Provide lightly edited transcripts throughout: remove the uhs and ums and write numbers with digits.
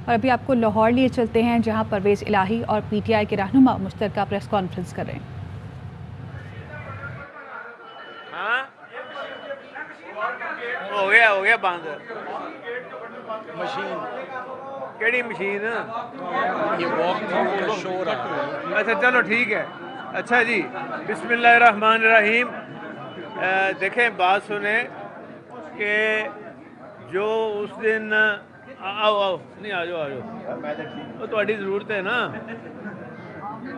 اور ابھی آپ کو لاہور لیے چلتے ہیں جہاں پرویز الہی اور پی ٹی آئی کے رہنما مشترکہ پریس کانفرنس کر رہے ہیں۔ ہاں ہو گیا بند مشین کیڑی مشین یہ واک تھرو کا شو رہا۔ اچھا چلو ٹھیک ہے۔ اچھا جی، بسم اللہ الرحمن الرحیم۔ دیکھیں بات سنیں کہ جو اس دن آؤ نہیں آ جاؤ وہ تھوڑی ضرورت ہے نا،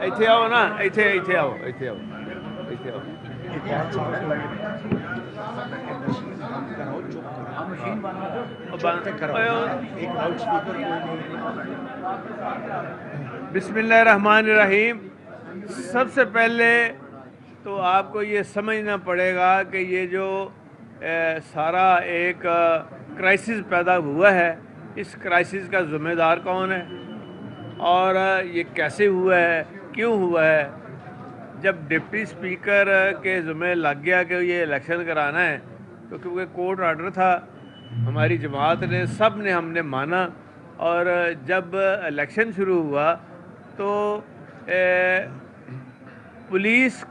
ایتھے آؤ نا، ایتھے آؤ بسم اللہ الرحمن الرحیم۔ سب سے پہلے تو آپ کو یہ سمجھنا پڑے گا کہ یہ جو سارا ایک کرائسس پیدا ہوا ہے، اس کرائسس کا ذمہ دار کون ہے اور یہ کیسے ہوا ہے، کیوں ہوا ہے۔ جب ڈپٹی اسپیکر کے ذمہ لگ گیا کہ یہ الیکشن کرانا ہے، تو کیونکہ کورٹ آرڈر تھا، ہماری جماعت نے ہم نے مانا، اور جب الیکشن شروع ہوا تو پولیس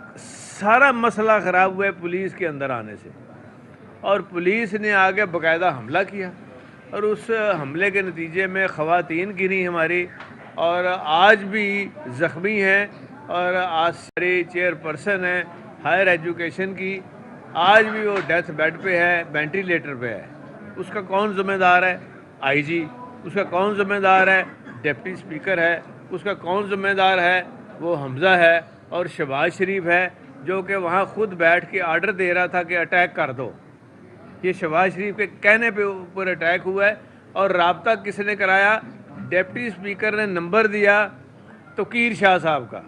سارا مسئلہ خراب ہوا ہے پولیس کے اندر آنے سے، اور پولیس نے آگے باقاعدہ حملہ کیا، اور اس حملے کے نتیجے میں خواتین گری ہماری، اور آج بھی زخمی ہیں، اور آج ساری چیئر پرسن ہے ہائر ایجوکیشن کی، آج بھی وہ ڈیتھ بیڈ پہ ہے، وینٹیلیٹر پہ ہے۔ اس کا کون ذمہ دار ہے؟ آئی جی۔ اس کا کون ذمہ دار ہے؟ ڈپٹی اسپیکر ہے۔ اس کا کون ذمہ دار ہے؟ وہ حمزہ ہے، اور شہباز شریف ہے، جو کہ وہاں خود بیٹھ کے آرڈر دے رہا تھا کہ اٹیک کر دو۔ یہ شہباز شریف کے کہنے پہ اوپر اٹیک ہوا ہے، اور رابطہ کس نے کرایا؟ ڈپٹی اسپیکر نے نمبر دیا توقیر شاہ صاحب کا،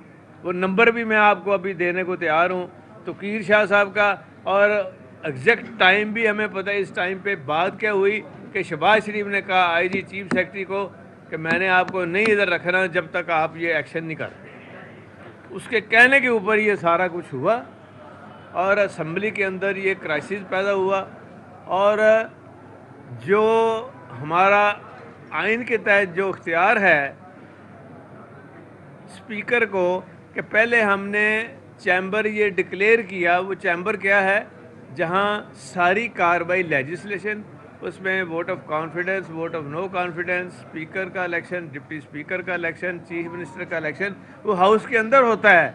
وہ نمبر بھی میں آپ کو ابھی دینے کو تیار ہوں، توقیر شاہ صاحب کا، اور ایگزیکٹ ٹائم بھی ہمیں پتہ ہے۔ اس ٹائم پہ بات کیا ہوئی کہ شہباز شریف نے کہا آئی جی چیف سیکرٹری کو کہ میں نے آپ کو نہیں ادھر رکھنا جب تک آپ یہ ایکشن نہیں کرتے۔ اس کے کہنے کے اوپر یہ سارا کچھ ہوا، اور اسمبلی کے اندر یہ کرائسس پیدا ہوا، اور جو ہمارا آئین کے تحت جو اختیار ہے اسپیکر کو کہ پہلے ہم نے چیمبر یہ ڈکلیئر کیا، وہ چیمبر کیا ہے؟ جہاں ساری کارروائی لیجسلیشن، اس میں vote of confidence, vote of no confidence, speaker کا الیکشن، ڈپٹی اسپیکر کا الیکشن، چیف منسٹر کا الیکشن، وہ ہاؤس کے اندر ہوتا ہے،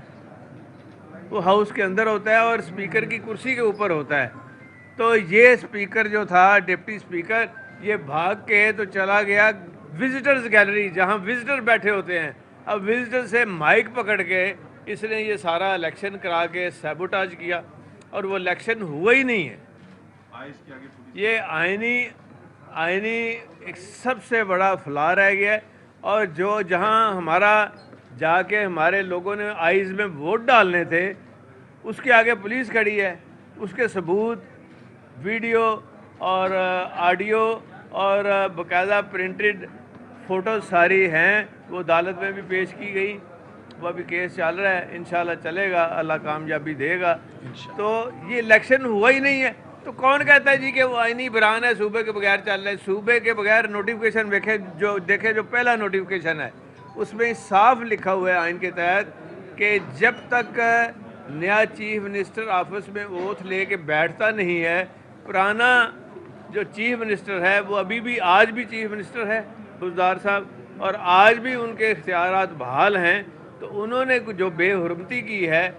وہ ہاؤس کے اندر ہوتا ہے، اور اسپیکر کی کرسی کے اوپر ہوتا ہے۔ تو یہ اسپیکر جو تھا ڈپٹی اسپیکر، یہ بھاگ کے تو چلا گیا وزٹرز گیلری جہاں وزٹر بیٹھے ہوتے ہیں۔ اب وزٹر سے مائک پکڑ کے اس نے یہ سارا الیکشن کرا کے سیبوٹاج کیا، اور وہ الیکشن ہوا ہی نہیں ہے۔ یہ آئینی ایک سب سے بڑا فلا رہ گیا ہے، اور جہاں ہمارا جا کے ہمارے لوگوں نے آئیز میں ووٹ ڈالنے تھے، اس کے آگے پولیس کھڑی ہے، اس کے ثبوت ویڈیو اور آڈیو اور باقاعدہ پرنٹڈ فوٹوز ساری ہیں، وہ عدالت میں بھی پیش کی گئی، وہ ابھی کیس چل رہا ہے، انشاءاللہ چلے گا، اللہ کامیابی دے گا۔ تو یہ الیکشن ہوا ہی نہیں ہے، تو کون کہتا ہے جی کہ وہ آئینی بران ہے، صوبے کے بغیر چل رہا ہے؟ صوبے کے بغیر نوٹیفیکیشن دیکھیں جو پہلا نوٹیفیکیشن ہے، اس میں صاف لکھا ہوا ہے آئین کے تحت کہ جب تک نیا چیف منسٹر آفس میں اوتھ لے کے بیٹھتا نہیں ہے، پرانا جو چیف منسٹر ہے وہ ابھی بھی آج بھی چیف منسٹر ہے بزدار صاحب، اور آج بھی ان کے اختیارات بحال ہیں، تو انہوں نے جو بے حرمتی کی ہے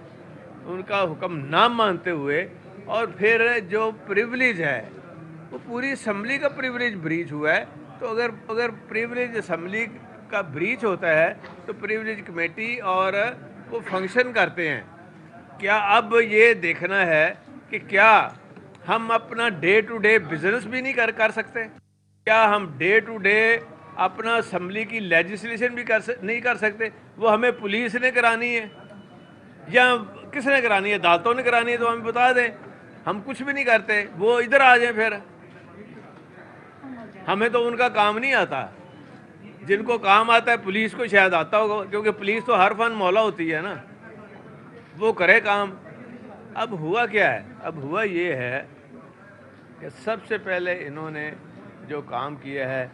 ان کا حکم نہ مانتے ہوئے، اور پھر جو پریولیج ہے وہ پوری اسمبلی کا پریولیج بریچ ہوا ہے۔ تو اگر پریولیج اسمبلی کا بریچ ہوتا ہے تو پریولیج کمیٹی اور وہ فنکشن کرتے ہیں۔ کیا اب یہ دیکھنا ہے کہ کیا ہم اپنا ڈے ٹو ڈے بزنس بھی نہیں کر سکتے؟ کیا ہم ڈے ٹو ڈے اپنا اسمبلی کی لیجسلیشن بھی نہیں کر سکتے؟ وہ ہمیں پولیس نے کرانی ہے یا کس نے کرانی ہے؟ عدالتوں نے کرانی ہے، تو ہمیں بتا دیں، ہم کچھ بھی نہیں کرتے، وہ ادھر آ جائیں۔ پھر ہمیں تو ان کا کام نہیں آتا، جن کو کام آتا ہے پولیس کو شاید آتا ہوگا، کیونکہ پولیس تو ہر فن مولا ہوتی ہے نا، وہ کرے کام۔ اب ہوا کیا ہے؟ اب ہوا یہ ہے کہ سب سے پہلے انہوں نے جو کام کیا ہے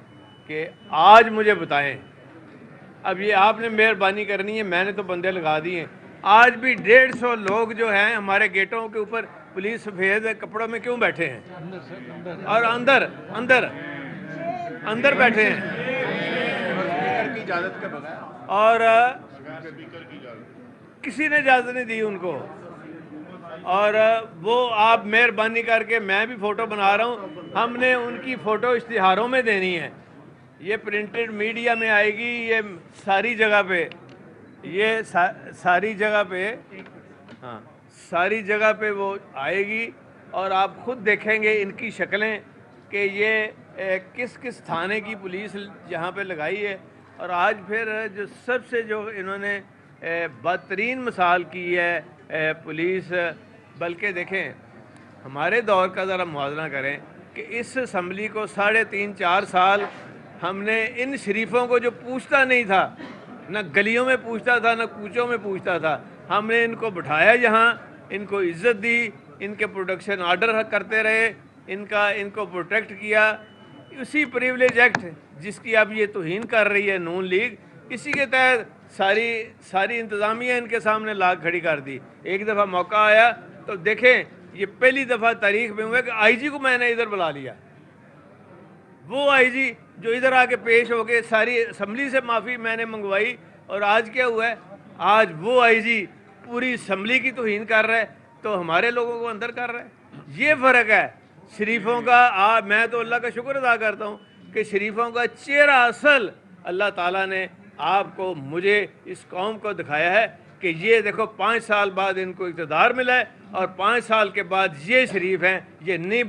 کہ آج مجھے بتائیں. اب یہ آپ نے مہربانی کرنی ہے, میں نے تو بندے لگا دیے ہیں. آج بھی 150 لوگ جو ہیں ہمارے گیٹوں کے اوپر پولیس سفید کپڑوں میں کیوں بیٹھے ہیں, اور اندر اندر اندر بیٹھے ہیں, اسپیکر کی اجازت کے بغیر. اور کسی نے اجازت نہیں دی ان کو. اور وہ آپ مہربانی کر کے, میں بھی فوٹو بنا رہا ہوں, ہم نے ان کی فوٹو اشتہاروں میں دینی ہے. یہ پرنٹڈ میڈیا میں آئے گی, یہ ساری جگہ پہ, یہ ساری جگہ پہ, ہاں ساری جگہ پہ وہ آئے گی. اور آپ خود دیکھیں گے ان کی شکلیں کہ یہ کس کس تھانے کی پولیس یہاں پہ لگائی ہے. اور آج پھر جو سب سے جو انہوں نے بدترین مثال کی ہے پولیس, بلکہ دیکھیں ہمارے دور کا ذرا موازنہ کریں کہ اس اسمبلی کو 3.5-4 سال ہم نے ان شریفوں کو جو پوچھتا نہیں تھا, نہ گلیوں میں پوچھتا تھا نہ کوچوں میں پوچھتا تھا, ہم نے ان کو بٹھایا یہاں, ان کو عزت دی, ان کے پروٹیکشن آرڈر کرتے رہے, ان کو پروٹیکٹ کیا. اسی پریولیج ایکٹ جس کی اب یہ توہین کر رہی ہے نون لیگ, اسی کے تحت ساری انتظامیہ ان کے سامنے لا کھڑی کر دی. ایک دفعہ موقع آیا تو دیکھیں, یہ پہلی دفعہ تاریخ میں ہوا کہ آئی جی کو میں نے ادھر بلا لیا. وہ آئی جی جو ادھر آ کے پیش ہو کے ساری اسمبلی سے معافی میں نے منگوائی, اور آج کیا ہوا ہے, آج وہ آئی جی پوری اسمبلی کی توہین کر رہا ہے تو ہمارے لوگوں کو اندر کر رہا ہے. یہ فرق ہے شریفوں کا. میں تو اللہ کا شکر ادا کرتا ہوں کہ شریفوں کا چہرہ اصل اللہ تعالیٰ نے آپ کو, مجھے, اس قوم کو دکھایا ہے کہ یہ دیکھو 5 سال بعد ان کو اقتدار ملا ہے, اور 5 سال کے بعد یہ شریف ہیں, یہ نہیں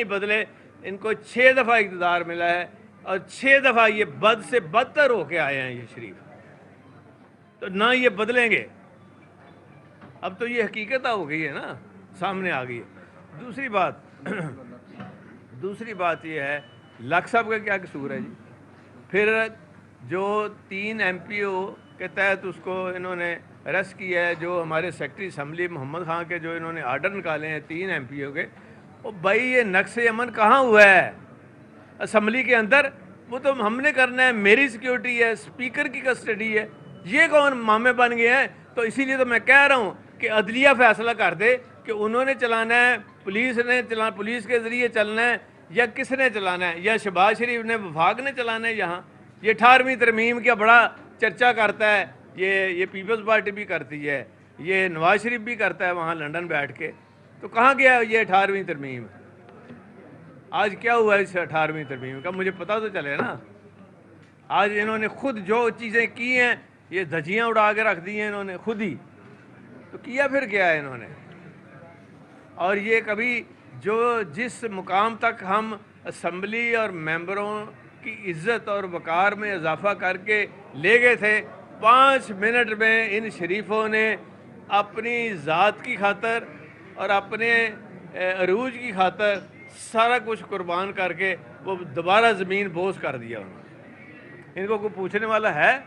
بدلے. ان کو 6 دفعہ اقتدار ملا ہے, اور 6 دفعہ یہ بد سے بدتر ہو کے آئے ہیں یہ شریف, تو نہ یہ بدلیں گے. اب تو یہ حقیقت ہو گئی ہے نا, سامنے آ گئی ہے. دوسری بات یہ ہے, لکھ صاحب کا کیا قصور ہے جی؟ پھر جو 3 MPO کے تحت اس کو انہوں نے اریسٹ کیا ہے, جو ہمارے سیکرٹری اسمبلی محمد خان کے جو انہوں نے آرڈر نکالے ہیں 3 MPO کے, وہ بھائی یہ نقص امن کہاں ہوا ہے اسمبلی کے اندر؟ وہ تو ہم نے کرنا ہے, میری سیکیورٹی ہے, اسپیکر کی کسٹڈی ہے. یہ کون مامے بن گئے ہیں؟ تو اسی لیے تو میں کہہ رہا ہوں کہ عدلیہ فیصلہ کر دے کہ انہوں نے چلانا ہے, پولیس کے ذریعے چلنا ہے, یا کس نے چلانا ہے, یا شہباز شریف نے, وفاق نے چلانا ہے. یہاں یہ 18ویں ترمیم کا بڑا چرچا کرتا ہے, یہ پیپلز پارٹی بھی کرتی ہے, یہ نواز شریف بھی کرتا ہے وہاں لندن بیٹھ کے. تو کہاں گیا یہ 18ویں ترمیم؟ آج کیا ہوا ہے اس 18ویں ترمیم کا؟ مجھے پتہ تو چلے نا. آج انہوں نے خود جو چیزیں کی ہیں, یہ دھجیاں اڑا کے رکھ دی ہیں انہوں نے خود ہی. تو کیا پھر کیا ہے انہوں نے؟ اور یہ کبھی جس مقام تک ہم اسمبلی اور ممبروں کی عزت اور وقار میں اضافہ کر کے لے گئے تھے, 5 منٹ میں ان شریفوں نے اپنی ذات کی خاطر اور اپنے عروج کی خاطر سارا کچھ قربان کر کے وہ دوبارہ زمین بوس کر دیا انہوں نے. ان کو کوئی پوچھنے والا ہے؟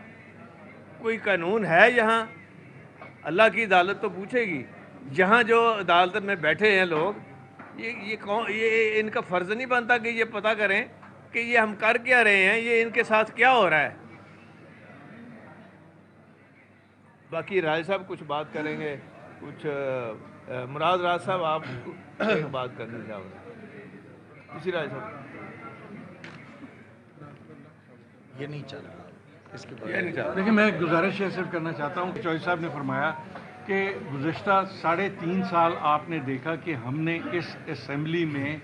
کوئی قانون ہے یہاں؟ اللہ کی عدالت تو پوچھے گی. جہاں جو عدالت میں بیٹھے ہیں لوگ, یہ ان کا فرض نہیں بنتا کہ یہ پتہ کریں کہ یہ ہم کر کیا رہے ہیں, یہ ان کے ساتھ کیا ہو رہا ہے. باقی راج صاحب کچھ بات کریں گے, کچھ مراد راج صاحب آپ ایک بات کرنی چاہو گے. اسی راج صاحب یہ نہیں چل رہا اس کے بعد. یہ نہیں چاہتا. دیکھیں, میں گزارش یہ صرف کرنا چاہتا ہوں کہ چوہدری صاحب نے فرمایا کہ گزشتہ 3.5 سال آپ نے دیکھا کہ ہم نے اس اسمبلی میں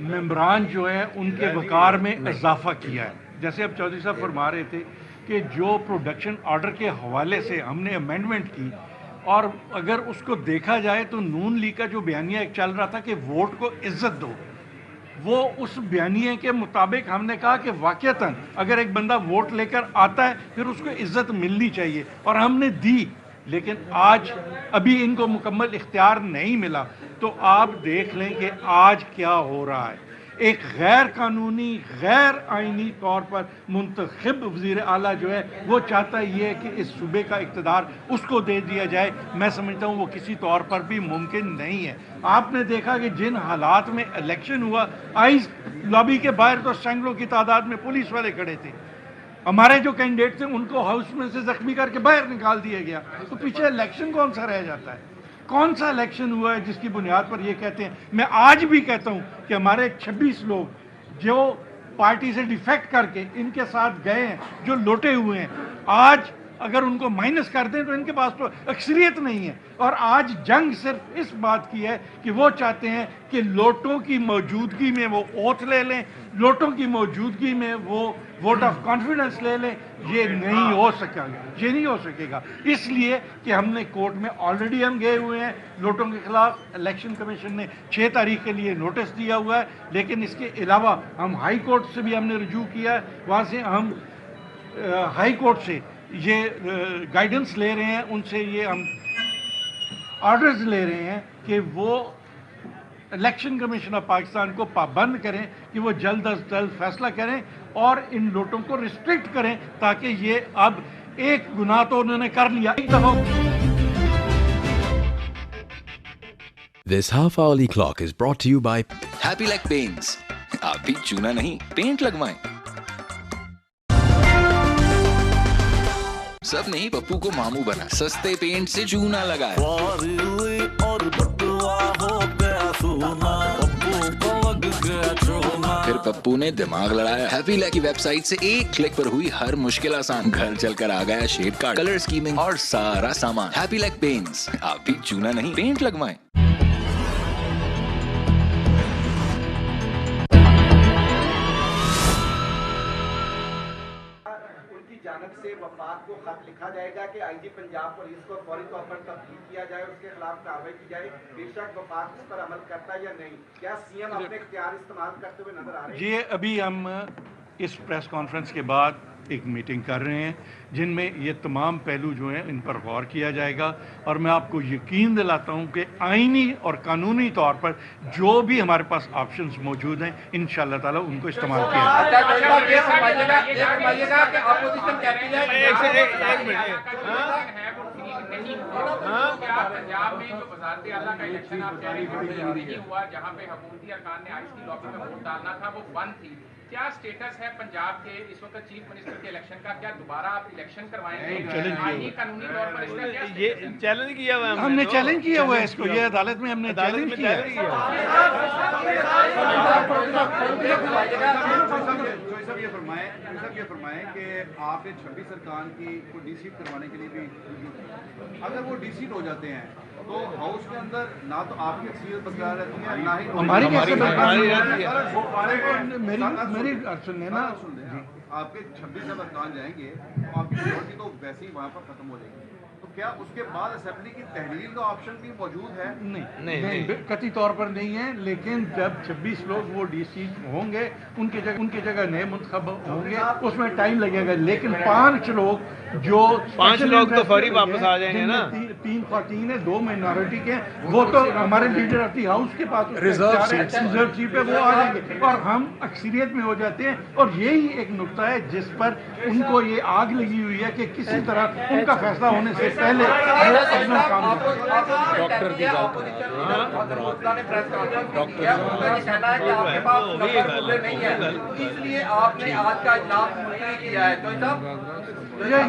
ممبران جو ہے ان کے وقار میں اضافہ کیا ہے. جیسے اب چوہدری صاحب فرما رہے تھے کہ جو پروڈکشن آرڈر کے حوالے سے ہم نے امینڈمنٹ کی, اور اگر اس کو دیکھا جائے تو نون لیگ کا جو بیانیہ ایک چل رہا تھا کہ ووٹ کو عزت دو, وہ اس بیانیے کے مطابق ہم نے کہا کہ واقعتاً اگر ایک بندہ ووٹ لے کر آتا ہے پھر اس کو عزت ملنی چاہیے, اور ہم نے دی. لیکن آج ابھی ان کو مکمل اختیار نہیں ملا, تو آپ دیکھ لیں کہ آج کیا ہو رہا ہے. ایک غیر قانونی غیر آئینی طور پر منتخب وزیر اعلیٰ جو ہے وہ چاہتا یہ ہے کہ اس صوبے کا اقتدار اس کو دے دیا جائے. میں سمجھتا ہوں وہ کسی طور پر بھی ممکن نہیں ہے. آپ نے دیکھا کہ جن حالات میں الیکشن ہوا, آئینس لابی کے باہر تو سینکڑوں کی تعداد میں پولیس والے کھڑے تھے. ہمارے جو کینڈیڈیٹ تھے ان کو ہاؤس میں سے زخمی کر کے باہر نکال دیا گیا. تو پیچھے الیکشن کون سا رہ جاتا ہے؟ کون سا الیکشن ہوا ہے جس کی بنیاد پر یہ کہتے ہیں؟ میں آج بھی کہتا ہوں کہ ہمارے 26 لوگ جو پارٹی سے ڈیفیکٹ کر کے ان کے ساتھ گئے ہیں, جو لوٹے ہوئے ہیں, آج اگر ان کو مائنس کر دیں تو ان کے پاس تو اکثریت نہیں ہے. اور آج جنگ صرف اس بات کی ہے کہ وہ چاہتے ہیں کہ لوٹوں کی موجودگی میں وہ اوتھ لے لیں, لوٹوں کی موجودگی میں وہ ووٹ آف کانفیڈنس لے لیں. یہ نہیں ہو سکے گا, یہ نہیں ہو سکے گا, اس لیے کہ ہم نے کورٹ میں آلریڈی ہم گئے ہوئے ہیں لوٹوں کے خلاف. الیکشن کمیشن نے 6 تاریخ کے لیے نوٹس دیا ہوا ہے, لیکن اس کے علاوہ ہم ہائی کورٹ سے بھی ہم نے رجوع کیا ہے. وہاں سے ہم ہائی کورٹ سے یہ گائیڈنس لے رہے ہیں, ان سے یہ ہم آرڈرز لے رہے ہیں کہ وہ الیکشن کمیشن آف پاکستان کو پابند کریں کہ وہ جلد از جلد فیصلہ کریں اور ان لوٹوں کو ریسٹرکٹ کریں, تاکہ یہ اب ایک گناہ تو انہوں نے کر لیا. ایک دفعہ This half-hourly clock is brought to you by Happy Like Paints. آپ بھی چونا نہیں پینٹ لگوائیں. سب نہیں پپو کو ماموں بنا, سستے پینٹ سے چونا لگائے. پھر پپو نے دماغ لڑایا. ہیپی لیک کی ویب سائٹ سے ایک کلک پر ہوئی ہر مشکل آسان. گھر چل کر آ گیا شیڈ کارڈ, کلر اسکیمنگ اور سارا سامان. Happy lake paints. آپ بھی چونا نہیں پینٹ لگوائیں. جانب سے وفاق کو خط لکھا جائے گا کہ آئی جی پنجاب پولیس کو فوری طور پر تبدیل کیا جائے, اس کے خلاف کارروائی کی جائے. بے شک وفاق اس پر عمل کرتا ہے یا نہیں؟ کیا سی ایم اپنے اختیار استعمال کرتے ہوئے نظر آ رہے ہیں؟ یہ ابھی ہم اس پریس کانفرنس کے بعد ایک میٹنگ کر رہے ہیں جن میں یہ تمام پہلو جو ہیں ان پر غور کیا جائے گا, اور میں آپ کو یقین دلاتا ہوں کہ آئینی اور قانونی طور پر جو بھی ہمارے پاس آپشنز موجود ہیں انشاءاللہ تعالیٰ ان کو استعمال کیا جائے. کیا سٹیٹس ہے پنجاب کے اس وقت چیف منسٹر کے الیکشن کا؟ کیا دوبارہ آپ الیکشن کروائیں گے؟ آئینی قانونی طور پر اس کا کیا سٹیٹس ہے؟ یہ چیلنج کیا ہوا ہے, ہم نے چیلنج کیا ہوا ہے اس کو, یہ عدالت میں ہم نے چیلنج کیا ہے. صاحب یہ فرمائیں کہ آپ نے 26 ارکان کی کو ڈی سیٹ کروانے کے لیے بھی, اگر وہ ڈی سیٹ ہو جاتے ہیں تو ہاؤس کے اندر نہ تو آپ کی اکثریت برقرار رہتی ہے نہ ہی ہماری کیسے برقرار میری سننے نا, آپ کے 26 جب ارکان جائیں گے تو آپ کی میجورٹی تو ویسے ہی وہاں پر ختم ہو جائے گی. تو کیا اس کے بعد اسمبلی کی تحلیل کا آپشن بھی موجود ہے؟ نہیں, قطعی طور پر نہیں ہے, لیکن جب 26 لوگ وہ ڈی سی ہوں گے ان کی جگہ نئے منتخب ہوں گے, اس میں ٹائم لگے گا. لیکن 5 لوگ جو 5 لوگ تو فوری واپس آ جائیں گے نا. 3 خواتین ہیں, 2 مائنورٹی کے, وہ تو ہمارے لیڈر آف دی ہاؤس کے پاس ریزرو سیٹ پہ وہ آ جائیں گے اور ہم اکثریت میں ہو جاتے ہیں. اور یہی ایک نقطہ ہے جس پر ان کو یہ آگ لگی ہوئی ہے کہ کسی طرح ان کا فیصلہ ہونے سے پہلے اپنا کام ڈاکٹر کی بات اس لیے آپ نے آج کا اجلاس ملتوی کیا ہے. تو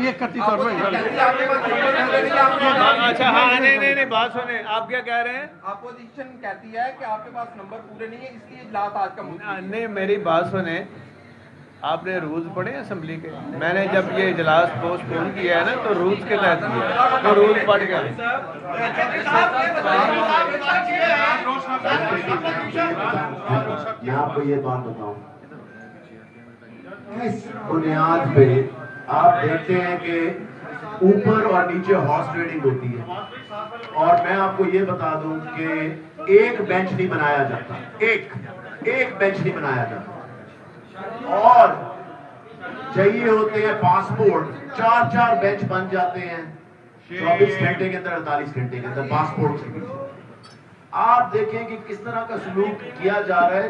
یہ قطعی طور پر اچھا ہاں نہیں بات سنیں, آپ کیا کہہ رہے ہیں؟ اپوزیشن کہتی ہے کہ آپ کے پاس نمبر پورے نہیں ہے, اس لیے اجلاس آج کا نہیں, میری بات سنیں, آپ نے رولز پڑھے ہیں اسمبلی کے؟ میں نے جب یہ اجلاس پوسٹ پون کیا ہے نا تو رولز کے تحت کیا, تو رولز پڑھ گئے. میں آپ کو یہ بات بتاؤں, اس بنیاد پہ آپ دیکھتے ہیں کہ اوپر اور نیچے ہارس ٹریڈنگ ہوتی ہے, اور میں آپ کو یہ بتا دوں کہ ایک بینچ نہیں بنایا جاتا, ایک بینچ نہیں بنایا جاتا, اور چاہیے ہوتے ہیں پاسپورٹ, 4 بینچ بن جاتے ہیں 24 گھنٹے کے اندر, 48 گھنٹے کے اندر پاسپورٹ کے پیچھے. آپ دیکھیں کہ کس طرح کا سلوک کیا جا رہا ہے.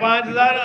5000